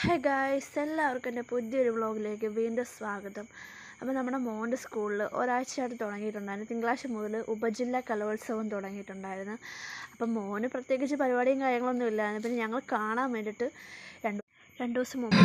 Hey guys, എല്ലാവർക്കും എൻ്റെ പുതിയൊരു വ്ളോഗിലേക്ക് വീണ്ടും സ്വാഗതം. അപ്പോൾ നമ്മുടെ മോൻ്റെ സ്കൂളിൽ ഒരാഴ്ചയായിട്ട് തുടങ്ങിയിട്ടുണ്ടായിരുന്നു. തിങ്കളാഴ്ച മുതൽ ഉപജില്ലാ കലോത്സവം തുടങ്ങിയിട്ടുണ്ടായിരുന്നു. അപ്പം മോന് പ്രത്യേകിച്ച് പരിപാടിയും കാര്യങ്ങളൊന്നും ഇല്ലായിരുന്നു. പിന്നെ ഞങ്ങൾ കാണാൻ വേണ്ടിയിട്ട് രണ്ട് ദിവസം മുമ്പ്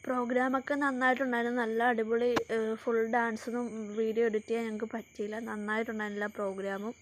പ്രോഗ്രാമൊക്കെ നന്നായിട്ടുണ്ടായിരുന്നു. നല്ല അടിപൊളി ഫുൾ ഡാൻസൊന്നും വീഡിയോ എഡിറ്റ് ചെയ്യാൻ ഞങ്ങൾക്ക് പറ്റിയില്ല. നന്നായിട്ടുണ്ടായിരുന്നില്ല പ്രോഗ്രാമും.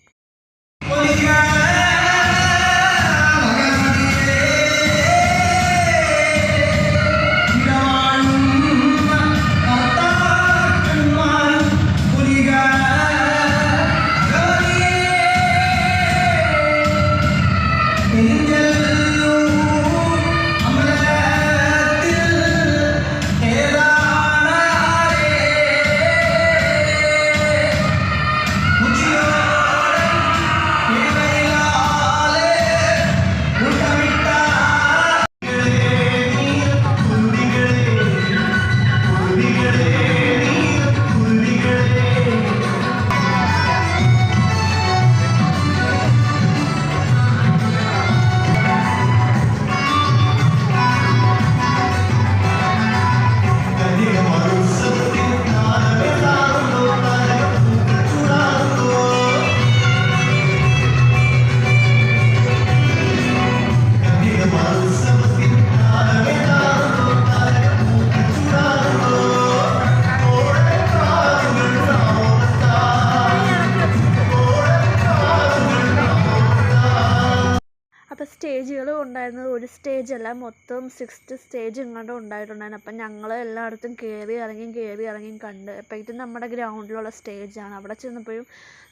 അപ്പോൾ സ്റ്റേജുകളും ഉണ്ടായിരുന്നത് ഒരു സ്റ്റേജല്ല, മൊത്തം 6 സ്റ്റേജ് ഇങ്ങോട്ടും ഉണ്ടായിട്ടുണ്ടായിരുന്നു. അപ്പം ഞങ്ങൾ എല്ലായിടത്തും കയറി ഇറങ്ങിയും കണ്ട്. അപ്പോഴേക്കും നമ്മുടെ ഗ്രൗണ്ടിലുള്ള സ്റ്റേജാണ്. അവിടെ ചെന്നപ്പോഴും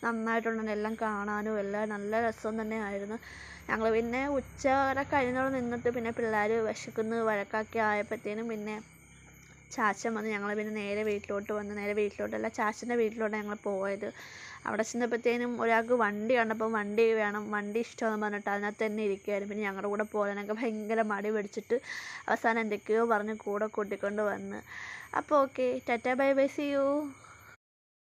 നന്നായിട്ടുണ്ടായിരുന്നു. എല്ലാം കാണാനും എല്ലാം നല്ല രസം തന്നെയായിരുന്നു. ഞങ്ങൾ പിന്നെ ഉച്ച വരെ കഴിഞ്ഞോടെ നിന്നിട്ട് പിന്നെ പിള്ളേർ വിശക്കുന്ന വഴക്കൊക്കെ ആയപ്പോഴത്തേനും പിന്നെ ചാച്ചൻ വന്ന് ഞങ്ങൾ പിന്നെ നേരെ വീട്ടിലോട്ടല്ല ചാച്ചൻ്റെ വീട്ടിലോട്ടാണ് ഞങ്ങൾ പോയത്. അവിടെ ചെന്നപ്പോഴത്തേനും ഒരാൾക്ക് വണ്ടി കണ്ടപ്പോൾ വണ്ടി വേണം, വണ്ടി ഇഷ്ടമെന്ന് പറഞ്ഞിട്ട് അതിനകത്ത് തന്നെ ഇരിക്കുമായിരുന്നു. പിന്നെ ഞങ്ങളുടെ കൂടെ പോകാനൊക്കെ ഭയങ്കര മടി പിടിച്ചിട്ട് അവസാനം എന്തൊക്കെയോ പറഞ്ഞ് കൂടെ കൂട്ടിക്കൊണ്ട് വന്ന്. അപ്പോൾ okay, tata bye bye, see U.